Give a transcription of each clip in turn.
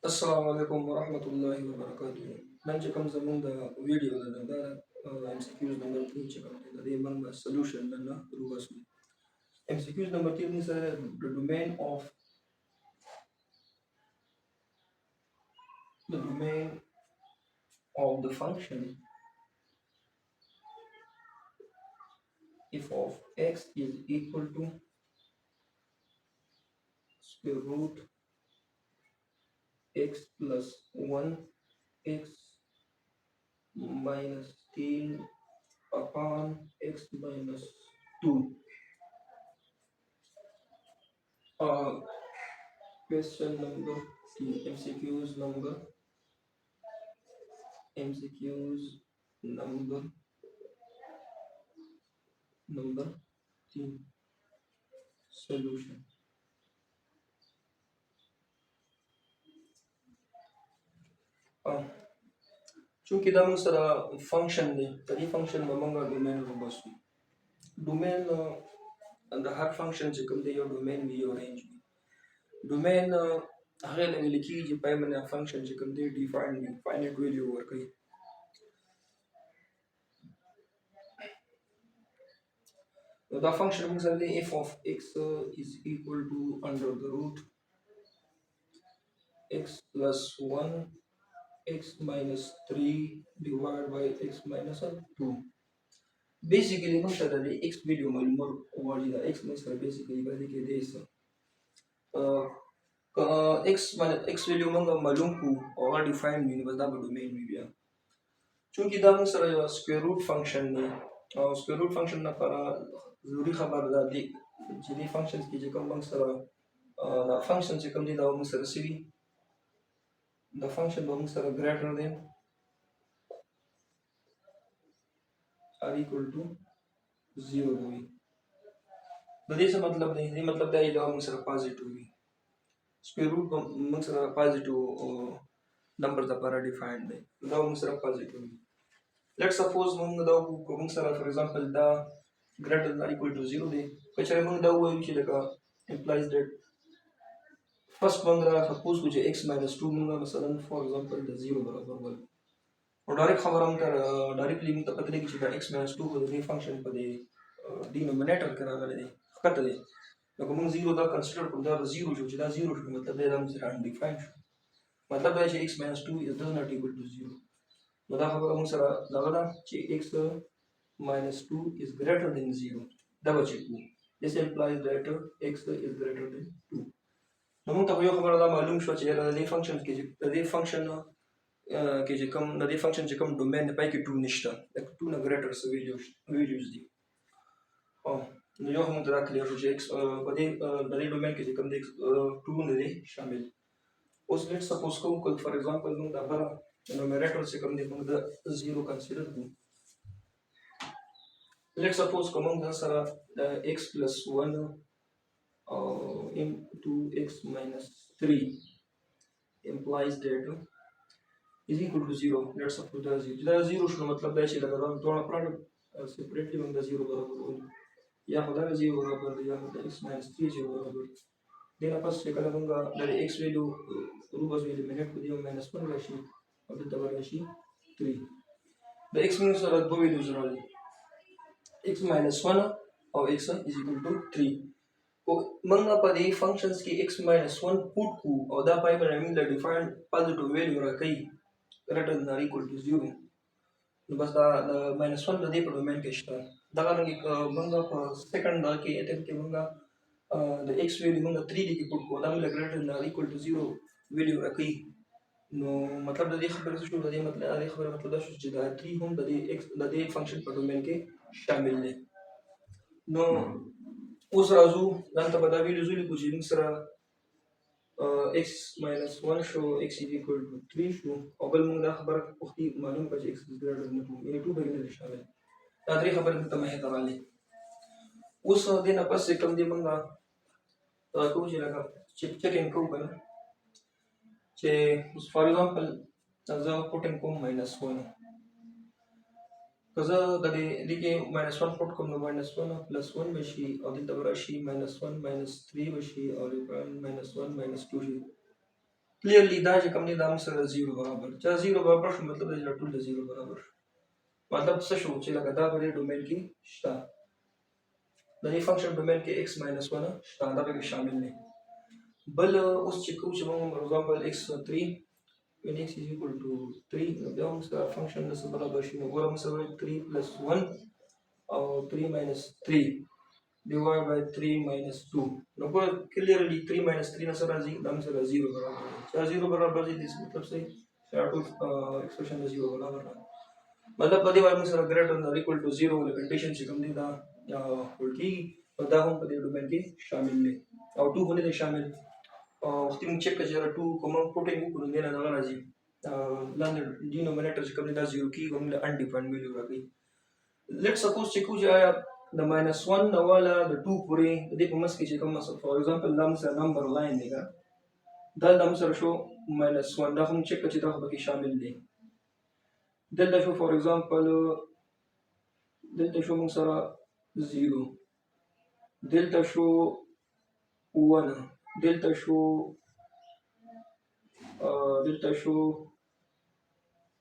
Assalamu alaikum wa rahmatullahi wa barakatuh. Nan ce kam zaman da video da dangana MCQs number 3 ce kam da dai man solution nan na ruwa su. MCQs number 3 is the domain of the function if of x is equal to square root x plus 1 x minus 10 upon x minus 2. Question number 3, MCQs number 3 solution. चूंकि दम सरा फंक्शन ने तरी फंक्शन ममंगा डोमेन रो बस डोमेन अंदर हर फंक्शन से कम दे यो डोमेन भी यो रेंज भी डोमेन हरे ने लिखी जी पाए मैंने फंक्शन से कम दे डिफाइन फाइनाइट वैल्यू और कहीं the function means that f of x is equal to under the root x plus 1 x minus 3 divided by x minus 2. Basically, means that the x value malumar over the x means that basically by the case x value manga malum ku or define me was double domain me. चूंकि दम sir square root function ने square root function ना पर जरूरी खबर दा दी जिदी फंक्शंस की जगह मंग सर दा फंक्शन से कम दी दा मंग सर सीवी द फंक्शन मंग सर greater than or equal to 0 हुई द से मतलब नहीं ये मतलब दा ये दा मंग सर पॉजिटिव हुई स्क्वायर रूट मंग सर पॉजिटिव नंबर दा पर डिफाइंड है दा मंग सर पॉजिटिव हुई let's suppose mung da ku mung sara for example da greater than or equal to 0 de kachare mung da wo which like implies that first mung da suppose kuch x minus 2 mung masalan for example the 0 barabar wal और डायरेक्ट खबर हम कर डायरेक्टली मung पता नहीं कि x minus 2 को दे फंक्शन पर दे डिनोमिनेटर करा वाले दे कट दे तो मung 0 दा कंसीडर कर दा 0 जो दा 0 मतलब दे हम से अनडिफाइंड मतलब है x minus 2 is does not equal to 0 मदा खबर हम सरा लगदा कि x minus 2 is greater than 0 double check this implies that x is greater than 2 नमूं तब यो खबर दा मालूम शो कि द फंक्शन के द फंक्शन के कम द फंक्शन के कम डोमेन पे के 2 निश्ता 2 ना ग्रेटर से वैल्यूज दी न यो हम तरा क्लियर हो कि x बदे द डोमेन के कम दे 2 ने शामिल उस लेट सपोज को फॉर एग्जांपल नु दा बरा numerator से कम देखो the 0 consider do let's suppose common the sara x plus 1 into x minus 3 implies that is equal to 0 let's suppose the 0 शो मतलब है कि लगा थोड़ा प्रोडक्ट सेपरेटली हम 0 बराबर या होता है 0 बराबर या होता है x minus 3 0 बराबर देन आपस से कल दूंगा द x वैल्यू रूबस वैल्यू मिनट को दियो -1 राशि अब तब राशि 3 the x means are दो वैल्यूज रही x minus 1 और x is equal to 3 को मंगा पर ये फंक्शंस की x minus 1 पुट को और दा पाई पर mean the defined positive value रहा कई ग्रेटर देन और इक्वल टू 0 बस दा -1 द दे पर डोमेन के स्टार दा का मंगा पर सेकंड दा के अटेम्प्ट के मंगा the x वैल्यू मंगा 3 दी की पुट को दा मिला ग्रेटर देन और इक्वल टू 0 वैल्यू रहा कई नो मतलब द खबर से शुरू द मतलब द खबर मतलब द शुरू द 3 हम द x द फंक्शन पर डोमेन के शामिल है नो उस राजू दान तब द वैल्यू जुली कुछ मिसरा x minus 1 show x is equal to 3 शो अगल मंग द खबर उखती मालूम का x is greater than 2 ये 2 बगने शामिल द खबर में तम है तवाले उस दिन आपस से कम दे मंगा को जे लगा चेक को बना che for example the putting com -1 kaza dadi dike -1 put kom -1 plus 1 bashi audit tabara shi -1 -3 bashi और -1 -2 shi clearly دا چې کوم دی دا موږ سره 0 برابر چې 0 برابر شو مطلب دا چې ټول د 0 برابر شو مطلب څه شو چې لکه دا په دې ډومین کې شته د دې فنکشن ډومین کې x - 1 شته دا به شامل دی بل اوس چې کوم چې موږ for example x3 when x is equal to 3 نو بیا موږ سره فنکشن د څه برابر شي نو ګوره موږ سره 3 + 1 او 3 - 3 divided by 3 minus 2 نو ګوره clearly 3 minus 3 نه سره راځي دا موږ سره 0 برابر دی چې 0 برابر دی دې مطلب څه دا ټول ایکسپریشن د 0 برابر دی مطلب په دې باندې موږ سره greater than or equal to 0 ولې کنډیشن چې کوم دی دا ولکې او دا هم په دې ډومین کې شامل دی او 2 باندې شامل او وخت موږ چک کړو 2 کوم پروټین وکړو نه نه راځي لاندې ډینومینیټر چې کوم دی دا 0 کې کوم له انډیفاینډ ویلیو راځي لیټ سپوز چې کوم آیا د -1 نه والا د 2 پورې د دې په مس کې چې کوم مثلا فور ایگزامپل دا مثلا نمبر لاین دی دا د مثلا شو -1 دا هم چک چې دا به کې شامل دی دلته شو فور ایگزامپل دلته شو موږ سره 0 دلته شو 1 دلته شو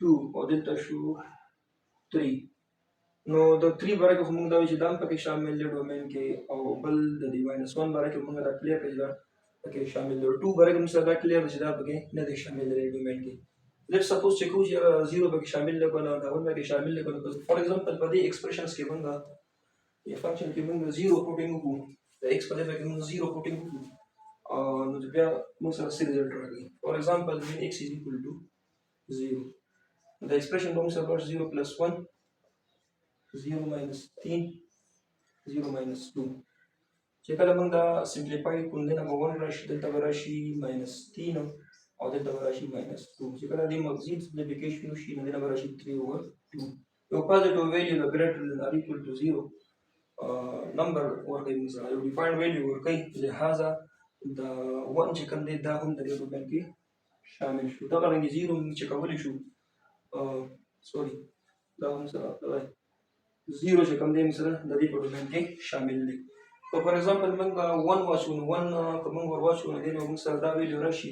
2 او دلته شو 3 نو د 3 باره کې موږ دا چې دام پکې شامل دی ډومین کې او بل د دې -1 باره کې موږ دا کلیر کړی دا پکې شامل دی 2 باره کې موږ دا کلیر چې دا پکې نه دی شامل دی ډومین کې لیټ سپوز چې کوم چې 0 پکې شامل دی کنه دا 1 پکې شامل دی کنه فور ایگزامپل په دې ایکسپریشنز کې موږ یو فنکشن کې موږ 0 پروټین وکړو د x په ځای کې موږ 0 پروټین وکړو نو بیا موږ سره څه ریزلټ راغلی فور ایگزامپل when x is equal to 0 د ایکسپریشن موږ سره 0 + 1 0 minus 3 0 minus 2 چې کله موږ دا سمپلیفای کوو د نمبر 1 راشي دلته راشي -3 او دلته راشي -2 چې کله دې مزید سمپلیفیکیشن وشي نو دلته راشي 3/2 یو پوزټیو ویلیو د greater than or equal to 0 نمبر ورکوي موږ سره یو ډیفاینډ ویلیو ورکوي لہذا د 1 چې کوم دی دا هم د دې ډومین کې شامل شو دا رنګ 0 موږ چې کولی شو سوري دا هم سره 0 چې کوم دی مثلا د دې په ډومین کې شامل دی په فور ایگزامپل موږ 1 واچو 1 کوم ورواچو نه دی نو موږ سره دا ویلیو راشي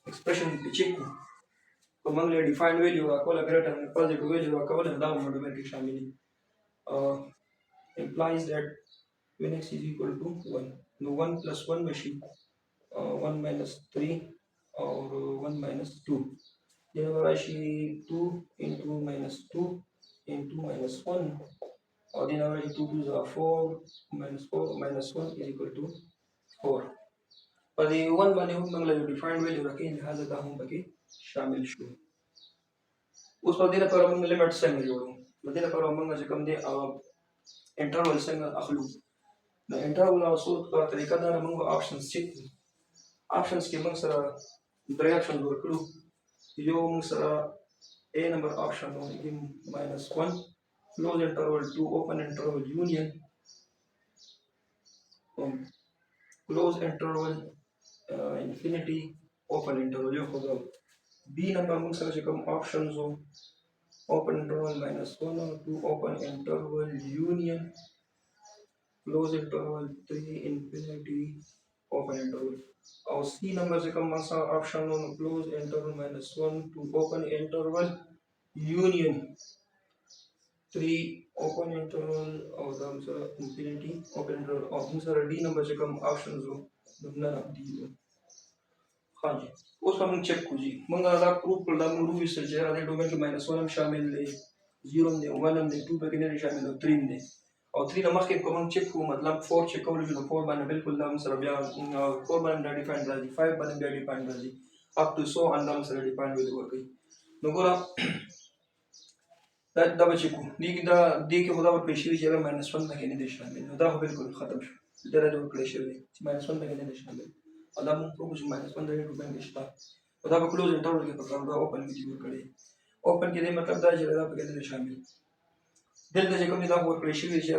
ایکسپریشن په چیک کو په موږ له ډیفاینډ ویلیو راکوله ګریټر ان پوزټیو ویلیو راکوله دا په ډومین کې شامل دي implies that when x is equal to 1 no 1 + 1 بشي 1 - 3 or 1 - 2 then راشي 2 into -2 into -1 or then already 2 2s are 4 -4 -1 is equal to 4 په دې 1 باندې هم موږ له ډیفاینډ ویلیو راکې لہذا دا هم پکې شامل شو اوس په دې لپاره موږ لیمټ څنګه جوړو په دې لپاره موږ چې کوم دی انټرول څنګه اخلو د انټرول او صوت په طریقه دا موږ آپشنز چیک آپشنز کې موږ سره درې آپشن ورکړو یو موږ سره A number option will give -1 close interval 2 open interval union close interval infinity open interval yo hoga B number موږ سره چې کوم options وو open interval -1 or 2 open interval union close interval 3 infinity open interval or C number से कम मसा option on close interval -1 to open interval union 3 open interval or the infinity open interval और दूसरा D number से कम options हो दुनिया दी हो हाँ जी उस पर हम चेक कुछ मंगा ला प्रूफ कर ला मुरू इस जगह आधे डोमेन के -1 शामिल ले 0 ने 1 ने 2 पे कितने शामिल हो 3 ने और 3 नंबर के कम चेक को मतलब 4 चेक कर लो 4 बार बिल्कुल नाम सर बिया 4 बार डिफाइन राजी 5 बार बिया डिफाइन राजी अप टू सो अंदर सर डिफाइन वैल्यू हो गई नगोरा دا بچی کو دی کې خدا ور پېښې چې -1 پکې نه دي شامل دا خو بالکل ختم شو دا د ور پېښې چې -1 پکې نه دي شامل او دا موږ پروګرام چې -1 د ډومین کې شته او دا په کلوز انټرول کې په کار دا اوپن کې جوړ کړي اوپن کې دې مطلب دا چې دا پکې نه دي شامل دلته چې کوم دا ور پېښې چې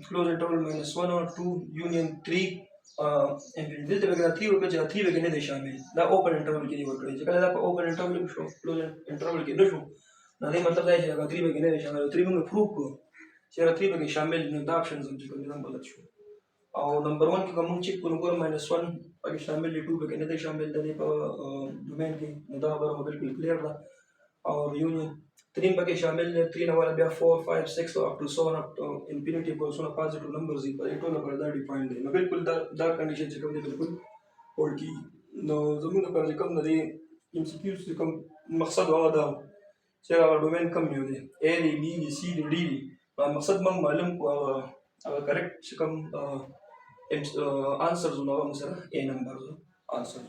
کلوز انټرول -1 او 2 یونین 3 دلته بګا 3 ورکړي چې 3 پکې نه دي شامل دا اوپن انټرول کې ور کړي چې کله دا په اوپن انټرول کې شو کلوز انټرول کې نشو نو دې مطلب دا چې هغه 3 به نه شامل 3 موږ پروف کړو چې هغه 3 به شامل نه دا اپشنز چې کوم نه بلد شو او نمبر 1 کې کوم چیک کو نو ګور -1 پکې شامل دي 2 پکې نه دي شامل دي په ډومین کې نو دا خبره بالکل کلیر ده او یونین 3 پکې شامل دي 3 نه بیا 4 5 6 اپ ټو 7 اپ ټو انفینیټی په سونه پوزټیو نمبرز دي په ټول لپاره دا ډیفاین دي نو بالکل دا کنډیشن چې کوم دي بالکل ورډ کی نو زموږ لپاره چې کوم دی ام سی کیو چې کوم مقصد هغه دا چې هغه ډومین کم یو دی A دی B دی C دی D دی مقصد موږ معلوم کو هغه کریکټ چې کوم answers نو هغه سره A نمبر answer